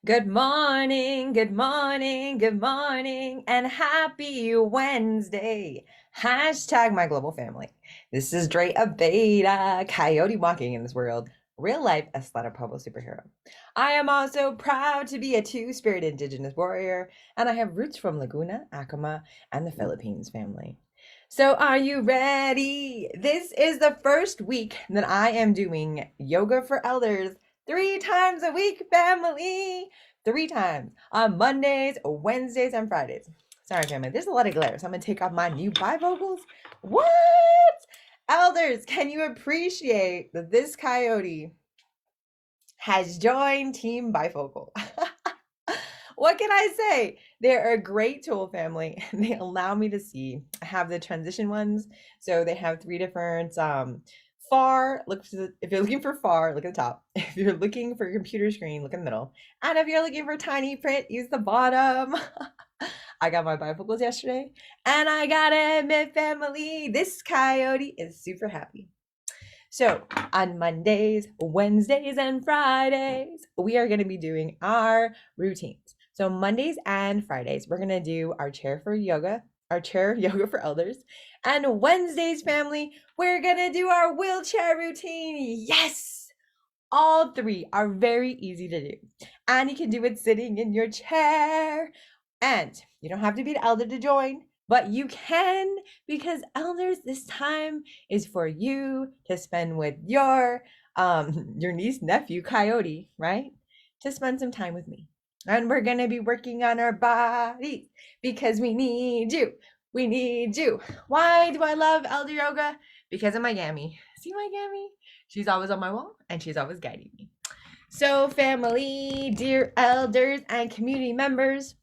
Good morning, good morning, good morning, and happy Wednesday. Hashtag my global family. This is Dre, a beta coyote walking in this world, real life Atlanta Pueblo superhero. I am also proud to be a two-spirit indigenous warrior, and I have roots from Laguna, Acoma, and the Philippines family. So, are you ready? This is the first week that I am doing yoga for elders 3 times a week, family. 3 times on Mondays, Wednesdays, and Fridays. Sorry, family, there's a lot of glare, so I'm gonna take off my new bifocals. What? Elders, can you appreciate that this coyote has joined Team Bifocal? What can I say? They're a great tool, family. They allow me to see. I have the transition ones. So they have 3 different far, if you're looking for far, look at the top. If you're looking for your computer screen, look in the middle. And if you're looking for tiny print, use the bottom. I got my bifocals yesterday, and I gotta admit, family, this coyote is super happy. So on Mondays, Wednesdays, and Fridays, we are going to be doing our routines. So Mondays and Fridays, we're going to do our chair yoga for elders. And Wednesdays, family, we're going to do our wheelchair routine. Yes! All 3 are very easy to do. And you can do it sitting in your chair. And you don't have to be an elder to join, but you can, because elders, this time is for you to spend with your niece, nephew, Coyote, right? To spend some time with me. And we're gonna be working on our bodies because we need you. We need you. Why do I love elder yoga? Because of my Gammy. See my Gammy? She's always on my wall and she's always guiding me. So, family, dear elders and community members,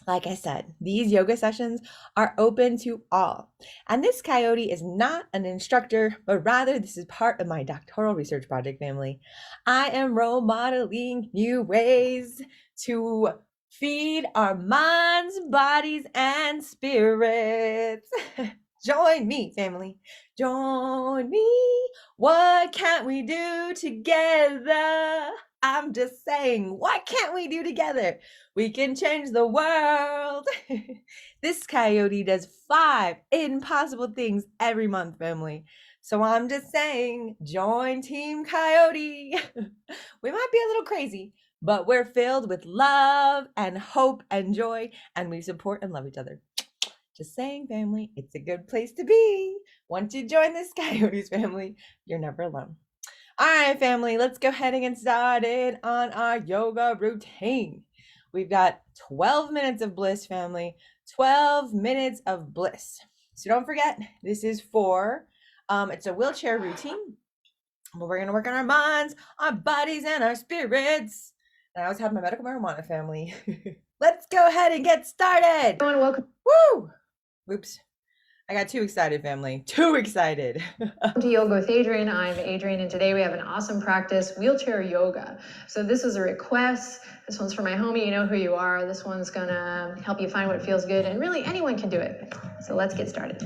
like I said, these yoga sessions are open to all. And this coyote is not an instructor, but rather this is part of my doctoral research project, family. I am role modeling new ways to feed our minds, bodies, and spirits. Join me, family. Join me. What can't we do together? I'm just saying, what can't we do together? We can change the world. This coyote does 5 impossible things every month, family. So I'm just saying, join Team Coyote. We might be a little crazy, but we're filled with love and hope and joy, and we support and love each other. Just saying, family, it's a good place to be. Once you join this Coyotes family, you're never alone. All right, family, let's go ahead and get started on our yoga routine. We've got 12 minutes of bliss, family. 12 minutes of bliss. So don't forget, this is it's a wheelchair routine, but we're going to work on our minds, our bodies, and our spirits. And I always have my medical marijuana, family. Let's go ahead and get started. Welcome. Woo! Oops. I got too excited, family. Too excited. Welcome to Yoga with Adriene. I'm Adriene, and today we have an awesome practice, wheelchair yoga. So this is a request. This one's for my homie. You know who you are. This one's gonna help you find what feels good, and really anyone can do it. So let's get started.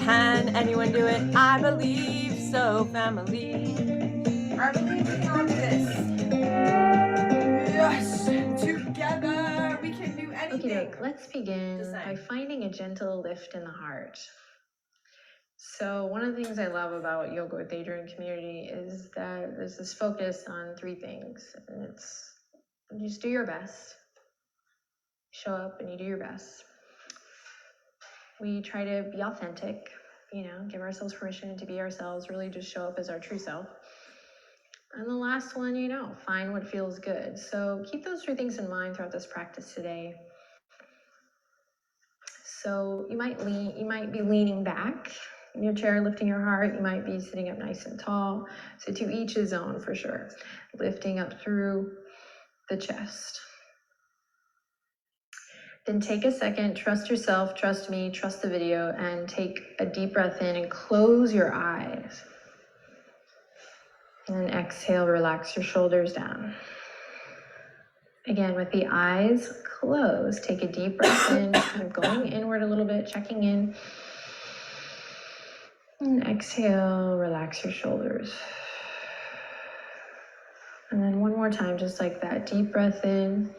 Can anyone do it? I believe so, family. I believe we can all do this. Yes, together we can do anything. Okay, let's begin by finding a gentle lift in the heart. So one of the things I love about Yoga with Adriene community is that there's this focus on 3 things, and it's you just do your best. Show up and you do your best. We try to be authentic, give ourselves permission to be ourselves, really just show up as our true self. And the last one, find what feels good. So keep those 3 things in mind throughout this practice today. So you might be leaning back in your chair, lifting your heart. You might be sitting up nice and tall. So to each his own for sure. Lifting up through the chest. Then take a second, trust yourself, trust me, trust the video, and take a deep breath in and close your eyes. And then exhale, relax your shoulders down. Again, with the eyes closed, take a deep breath in, kind of going inward a little bit, checking in. And exhale, relax your shoulders. And then one more more time, just like that. Deep breath in,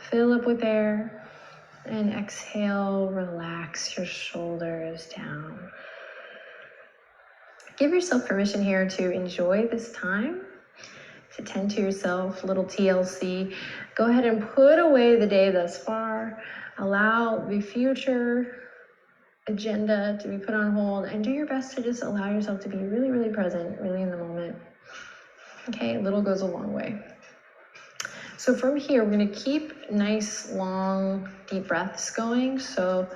fill up with air, and exhale, relax your shoulders down. Give yourself permission here to enjoy this time, to tend to yourself, little TLC. Go ahead and put away the day thus far. Allow the future agenda to be put on hold, and do your best to just allow yourself to be really, really present, really in the moment. Okay, little goes a long way. So from here, we're gonna keep nice, long, deep breaths going. So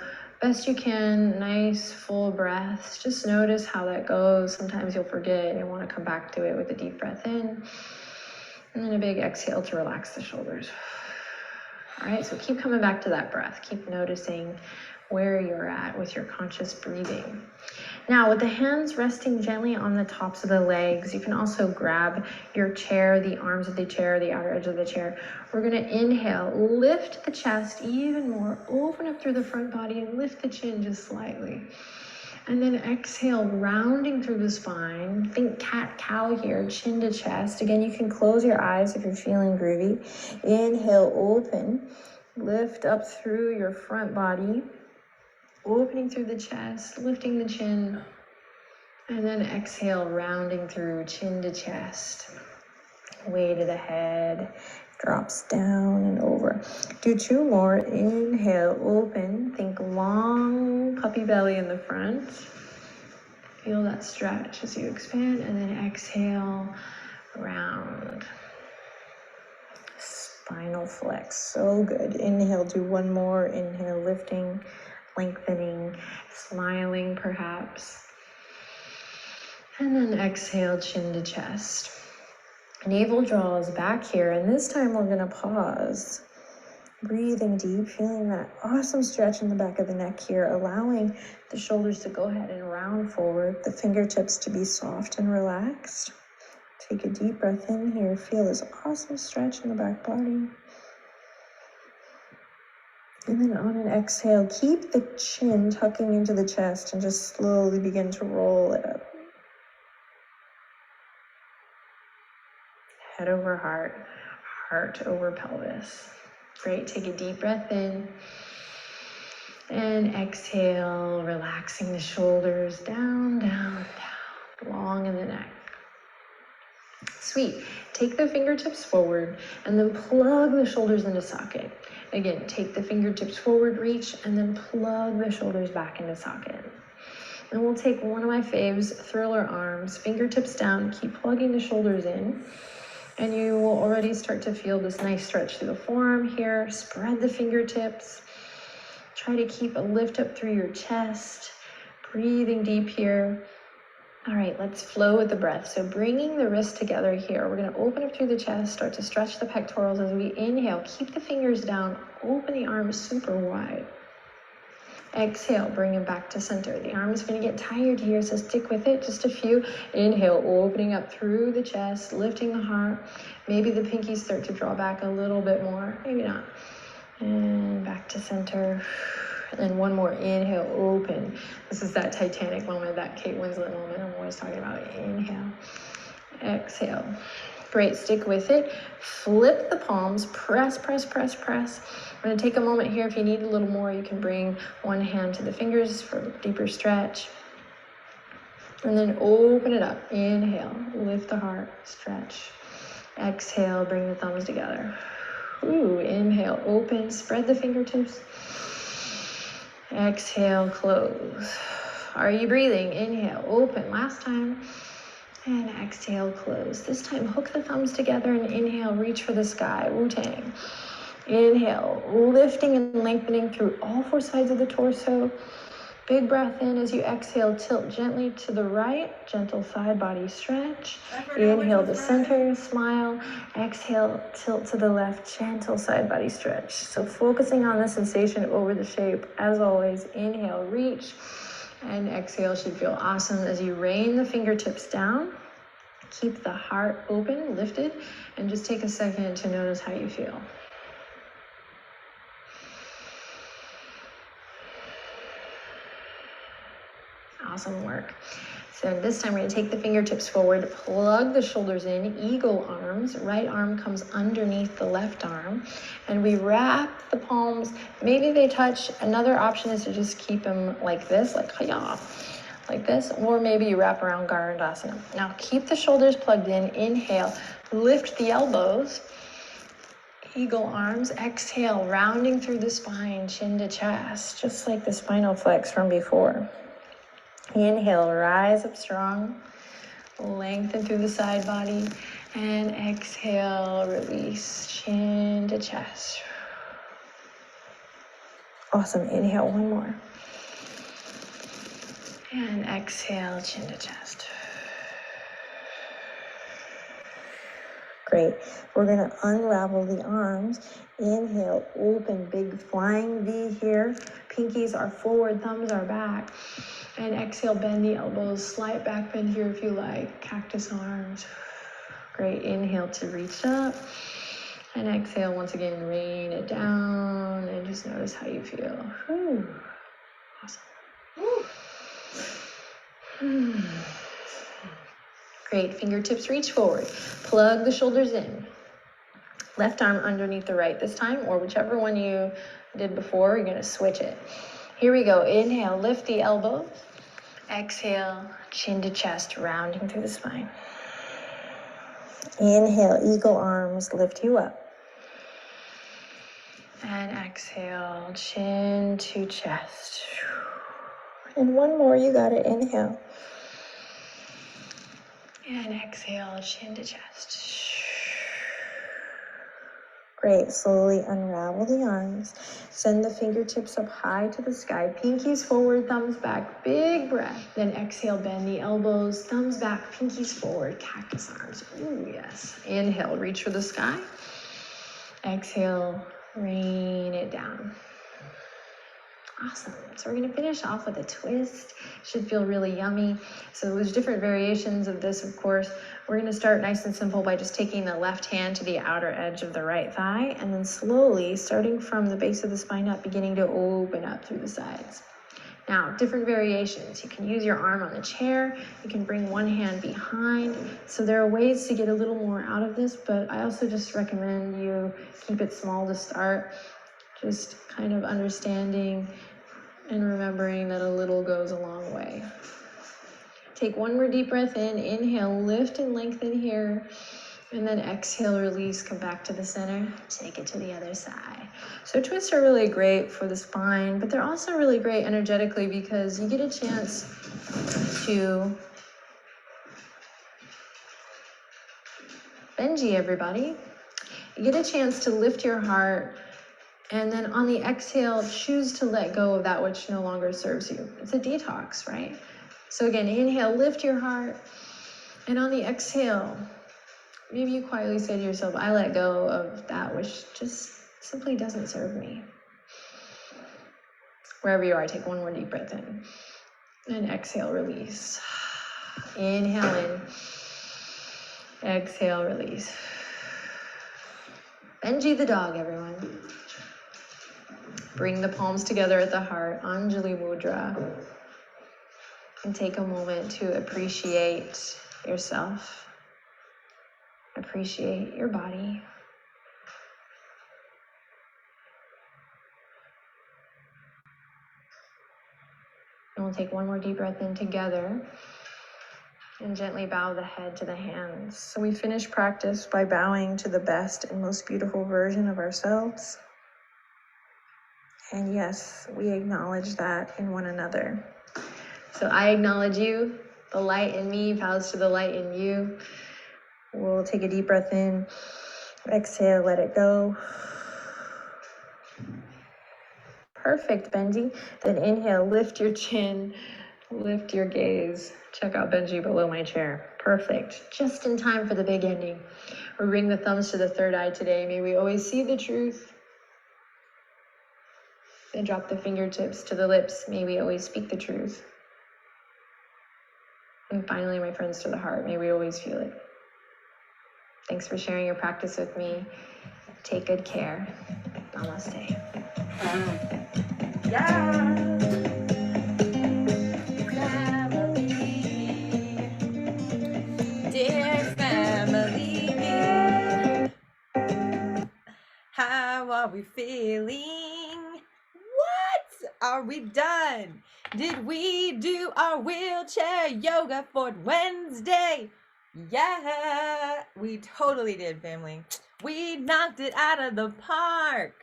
best you can, nice, full breaths. Just notice how that goes. Sometimes you'll forget and you'll wanna come back to it with a deep breath in. And then a big exhale to relax the shoulders. All right, so keep coming back to that breath. Keep noticing where you're at with your conscious breathing. Now, with the hands resting gently on the tops of the legs, you can also grab your chair, the arms of the chair, the outer edge of the chair. We're gonna inhale, lift the chest even more, open up through the front body and lift the chin just slightly. And then exhale, rounding through the spine. Think cat-cow here, chin to chest. Again, you can close your eyes if you're feeling groovy. Inhale, open. Lift up through your front body. Opening through the chest, lifting the chin. And then exhale, rounding through chin to chest. Weight of the head drops down and over. Do two more. Inhale, open. Think long puppy belly in the front. Feel that stretch as you expand, and then exhale, round. Spinal flex, so good. Inhale, do one more. Inhale, lifting, lengthening, smiling perhaps. And then exhale, chin to chest. Navel draws back here, and this time we're gonna pause. Breathing deep, feeling that awesome stretch in the back of the neck here, allowing the shoulders to go ahead and round forward, the fingertips to be soft and relaxed. Take a deep breath in here, feel this awesome stretch in the back body. And then on an exhale, keep the chin tucking into the chest and just slowly begin to roll it up. Head over heart, heart over pelvis. Great, take a deep breath in. And exhale, relaxing the shoulders down, down, down, long in the neck. Sweet. Take the fingertips forward and then plug the shoulders into socket. Again, take the fingertips forward, reach, and then plug the shoulders back into socket. And we'll take one of my faves, thriller arms, fingertips down, keep plugging the shoulders in. And you will already start to feel this nice stretch through the forearm here. Spread the fingertips. Try to keep a lift up through your chest. Breathing deep here. All right, let's flow with the breath. So bringing the wrists together here, we're gonna open up through the chest, start to stretch the pectorals as we inhale. Keep the fingers down, open the arms super wide. Exhale, bring it back to center. The arm is gonna get tired here, so stick with it, just a few. Inhale, opening up through the chest, lifting the heart. Maybe the pinkies start to draw back a little bit more, maybe not. And back to center. And one more, inhale, open. This is that Titanic moment, that Kate Winslet moment I'm always talking about. Inhale, exhale. Great, stick with it. Flip the palms, press, press, press, press. We're gonna take a moment here. If you need a little more, you can bring one hand to the fingers for a deeper stretch. And then open it up. Inhale, lift the heart, stretch. Exhale, bring the thumbs together. Ooh, inhale, open, spread the fingertips. Exhale, close. Are you breathing? Inhale, open, last time. And exhale, close. This time, hook the thumbs together and inhale, reach for the sky, Wu-Tang. Inhale, lifting and lengthening through all four sides of the torso. Big breath in. As you exhale, tilt gently to the right, gentle side body stretch. Inhale to center, smile. Exhale, tilt to the left, gentle side body stretch. So focusing on the sensation over the shape. As always, inhale, reach, and exhale should feel awesome as you rain the fingertips down. Keep the heart open, lifted, and just take a second to notice how you feel. Awesome work. So this time we're gonna take the fingertips forward, plug the shoulders in, eagle arms, right arm comes underneath the left arm, and we wrap the palms, maybe they touch. Another option is to just keep them like this, like hiya, like this, or maybe you wrap around Garandasana. Now keep the shoulders plugged in, inhale, lift the elbows, eagle arms, exhale, rounding through the spine, chin to chest, just like the spinal flex from before. Inhale, rise up strong, lengthen through the side body, and exhale, release, chin to chest. Awesome, inhale, one more. And exhale, chin to chest. Great. We're going to unravel the arms. Inhale, open, big flying V here. Pinkies are forward, thumbs are back. And exhale, bend the elbows, slight back bend here if you like. Cactus arms. Great. Inhale to reach up. And exhale, once again, rain it down. And just notice how you feel. Whew. Awesome. Whew. Great, fingertips reach forward. Plug the shoulders in. Left arm underneath the right this time, or whichever one you did before, you're gonna switch it. Here we go, inhale, lift the elbows. Exhale, chin to chest, rounding through the spine. Inhale, eagle arms, lift you up. And exhale, chin to chest. And one more, you got it, inhale. And exhale, chin to chest. Great, slowly unravel the arms. Send the fingertips up high to the sky. Pinkies forward, thumbs back, big breath. Then exhale, bend the elbows, thumbs back, pinkies forward, cactus arms. Ooh, yes. Inhale, reach for the sky. Exhale, rain it down. Awesome. So we're going to finish off with a twist. Should feel really yummy. So there's different variations of this, of course. We're going to start nice and simple by just taking the left hand to the outer edge of the right thigh, and then slowly, starting from the base of the spine up, beginning to open up through the sides. Now, different variations. You can use your arm on the chair. You can bring one hand behind. So there are ways to get a little more out of this, but I also just recommend you keep it small to start. Just kind of understanding and remembering that a little goes a long way. Take one more deep breath in, inhale, lift and lengthen here, and then exhale, release, come back to the center, take it to the other side. So twists are really great for the spine, but they're also really great energetically because you get a chance to Benji, everybody. You get a chance to lift your heart, and then on the exhale, choose to let go of that which no longer serves you. It's a detox, right? So again, inhale, lift your heart. And on the exhale, maybe you quietly say to yourself, I let go of that which just simply doesn't serve me. Wherever you are, take one more deep breath in. And exhale, release. Inhale in. Exhale, release. Benji the dog, everyone. Bring the palms together at the heart, Anjali Mudra. And take a moment to appreciate yourself. Appreciate your body. And we'll take one more deep breath in together and gently bow the head to the hands. So we finish practice by bowing to the best and most beautiful version of ourselves. And yes, we acknowledge that in one another. So I acknowledge you, the light in me bows to the light in you. We'll take a deep breath in, exhale, let it go. Perfect, Benji. Then inhale, lift your chin, lift your gaze. Check out Benji below my chair. Perfect. Just in time for the big ending. We'll bring the thumbs to the third eye today. May we always see the truth. Then drop the fingertips to the lips. May we always speak the truth. And finally, my friends, to the heart. May we always feel it. Thanks for sharing your practice with me. Take good care. Namaste. Yeah. are we feeling? What? Are we done? Did we do our wheelchair yoga for Wednesday? Yeah, we totally did, family. We knocked it out of the park.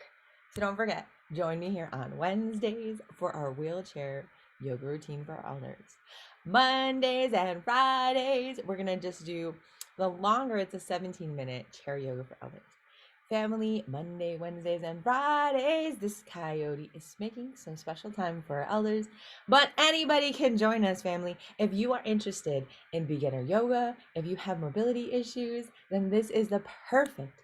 So don't forget, join me here on Wednesdays for our wheelchair yoga routine for our elders. Mondays and Fridays, we're going to just do the longer, it's a 17-minute chair yoga for elders. Family, Monday, Wednesdays, and Fridays, this coyote is making some special time for our elders, but anybody can join us, family. If you are interested in beginner yoga, if you have mobility issues, then this is the perfect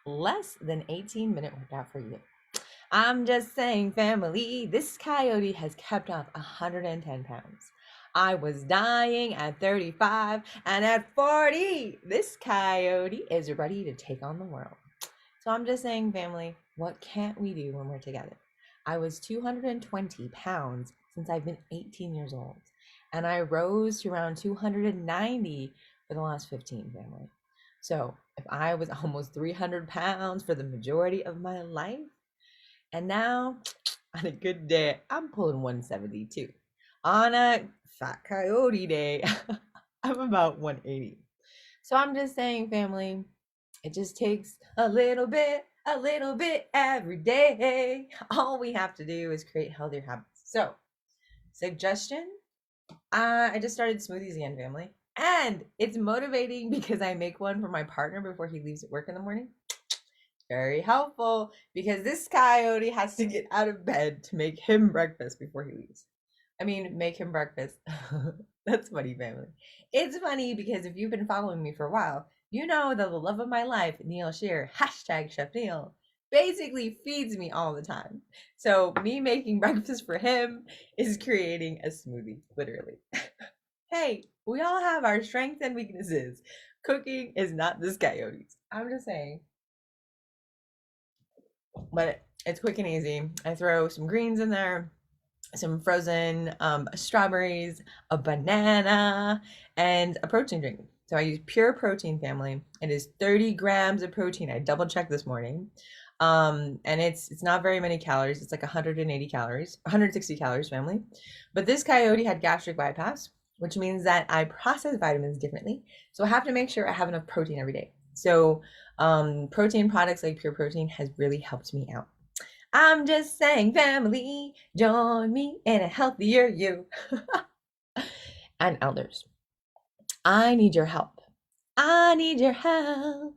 less than 18-minute workout for you. I'm just saying, family, this coyote has kept off 110 pounds. I was dying at 35, and at 40, this coyote is ready to take on the world. So I'm just saying, family, what can't we do when we're together? I was 220 pounds since I've been 18 years old, and I rose to around 290 for the last 15, family. So if I was almost 300 pounds for the majority of my life, and now, on a good day, I'm pulling 172. On a fat coyote day, I'm about 180. So I'm just saying, family, it just takes a little bit every day. All we have to do is create healthier habits. So, suggestion, I just started smoothies again, family. And it's motivating because I make one for my partner before he leaves at work in the morning. Very helpful, because this coyote has to get out of bed to make him breakfast before he leaves. I mean, make him breakfast. That's funny, family. It's funny because if you've been following me for a while, you know that the love of my life, Neil Shear, hashtag Chef Neil, basically feeds me all the time. So me making breakfast for him is creating a smoothie, literally. Hey, we all have our strengths and weaknesses. Cooking is not this coyote's. I'm just saying. But it's quick and easy. I throw some greens in there, some frozen strawberries, a banana, and a protein drink. So I use Pure Protein, family. It is 30 grams of protein. I double checked this morning. And it's not very many calories. It's like 180 calories, 160 calories, family. But this coyote had gastric bypass, which means that I process vitamins differently. So I have to make sure I have enough protein every day. So protein products like Pure Protein has really helped me out. I'm just saying, family, join me in a healthier you. And elders, I need your help. I need your help.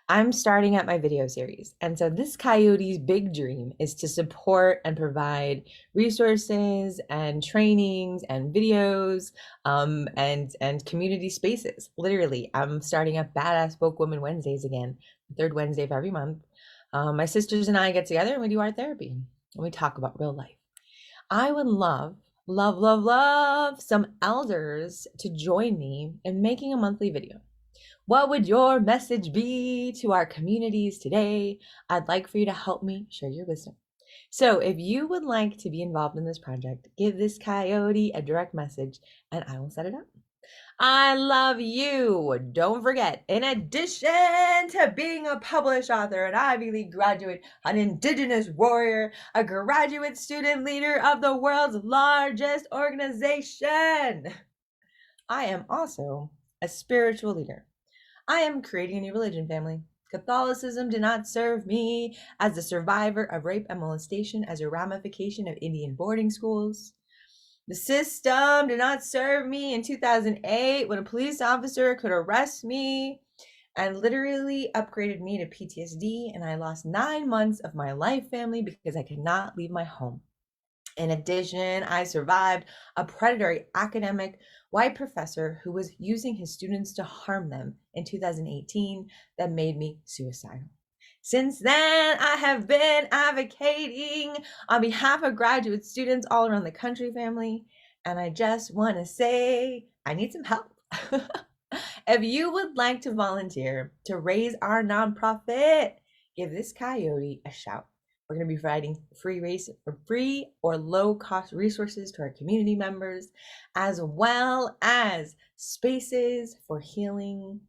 I'm starting out my video series. And so this coyote's big dream is to support and provide resources and trainings and videos and community spaces. Literally, I'm starting up Badass Woke Women Wednesdays again, the third Wednesday of every month. My sisters and I get together and we do art therapy and we talk about real life. I would love some elders to join me in making a monthly video. What would your message be to our communities today? I'd like for you to help me share your wisdom. So if you would like to be involved in this project, give this coyote a direct message and I will set it up. I love you. Don't forget, in addition to being a published author, an Ivy League graduate, an Indigenous warrior, a graduate student leader of the world's largest organization, I am also a spiritual leader. I am creating a new religion, family. Catholicism did not serve me as a survivor of rape and molestation as a ramification of Indian boarding schools. The system did not serve me in 2008 when a police officer could arrest me and literally upgraded me to PTSD, and I lost 9 months of my life, family, because I could not leave my home. In addition, I survived a predatory academic white professor who was using his students to harm them in 2018 that made me suicidal. Since then, I have been advocating on behalf of graduate students all around the country, family, and I just want to say I need some help. If you would like to volunteer to raise our nonprofit, give this coyote a shout. We're going to be providing free or low-cost resources to our community members, as well as spaces for healing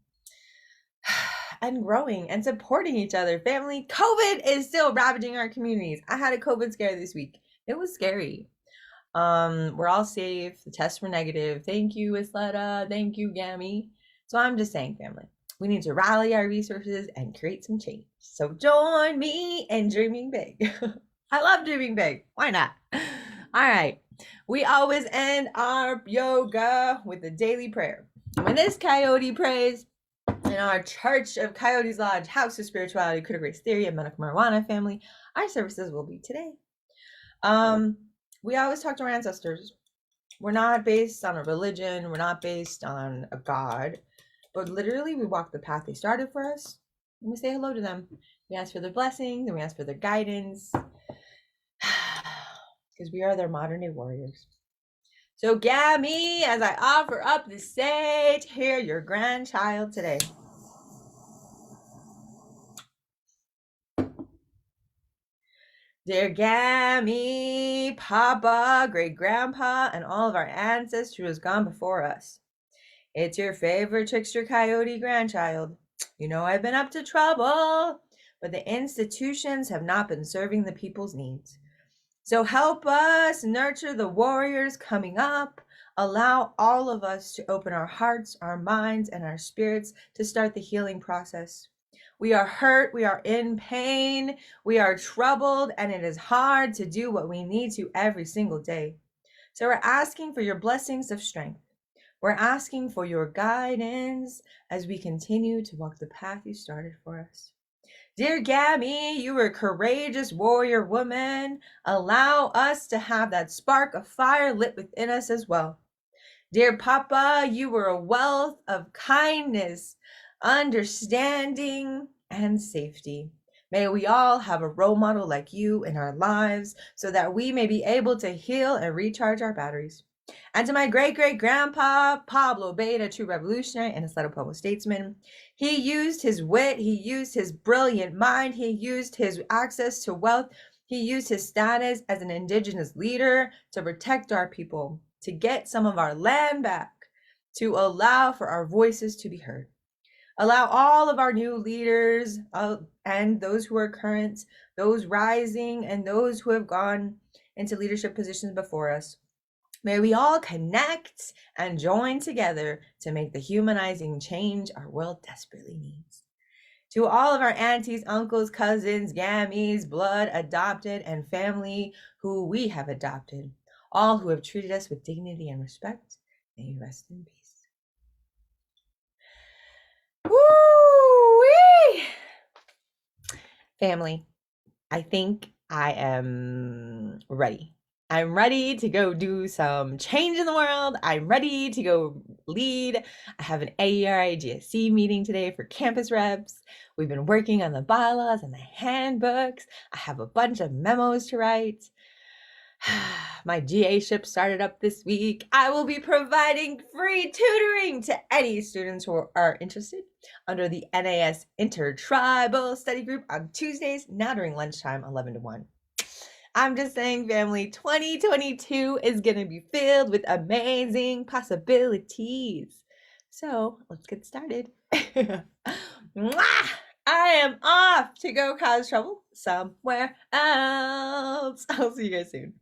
and growing and supporting each other. Family, COVID is still ravaging our communities. I had a COVID scare this week. It was scary. We're all safe. The tests were negative. Thank you, Isleta. Thank you, Gammy. So I'm just saying, family, we need to rally our resources and create some change. So join me in dreaming big. I love dreaming big. Why not? All right. We always end our yoga with a daily prayer. When this coyote prays in our Church of Coyotes Lodge, House of Spirituality, Critical Race Theory, and Medical Marijuana family, our services will be today. We always talk to our ancestors. We're not based on a religion. We're not based on a God. But literally, we walk the path they started for us. And we say hello to them. We ask for their blessings and we ask for their guidance. Because we are their modern day warriors. So, Gammy, as I offer up the sage, hear your grandchild today. Dear Gammy, Papa, Great Grandpa, and all of our ancestors who has gone before us. It's your favorite trickster coyote grandchild. You know I've been up to trouble, but the institutions have not been serving the people's needs. So help us nurture the warriors coming up. Allow all of us to open our hearts, our minds, and our spirits to start the healing process. We are hurt, we are in pain, we are troubled, and it is hard to do what we need to every single day. So we're asking for your blessings of strength. We're asking for your guidance as we continue to walk the path you started for us. Dear Gammy, you are a courageous warrior woman. Allow us to have that spark of fire lit within us as well. Dear Papa, you were a wealth of kindness, understanding, and safety. May we all have a role model like you in our lives so that we may be able to heal and recharge our batteries. And to my great-great-grandpa, Pablo Beta, true revolutionary and a subtle public statesman, he used his wit, he used his brilliant mind, he used his access to wealth, he used his status as an indigenous leader to protect our people, to get some of our land back, to allow for our voices to be heard. Allow all of our new leaders and those who are current, those rising, and those who have gone into leadership positions before us. May we all connect and join together to make the humanizing change our world desperately needs. To all of our aunties, uncles, cousins, gammies, blood, adopted, and family who we have adopted, all who have treated us with dignity and respect, may you rest in peace. Woo-wee! Family, I think I am ready. I'm ready to go do some change in the world. I'm ready to go lead. I have an AERIGSC meeting today for campus reps. We've been working on the bylaws and the handbooks. I have a bunch of memos to write. My GA ship started up this week. I will be providing free tutoring to any students who are interested under the NAS Intertribal Study Group on Tuesdays, now during lunchtime, 11 to 1. I'm just saying, family, 2022 is going to be filled with amazing possibilities. So let's get started. Mwah! I am off to go cause trouble somewhere else. I'll see you guys soon.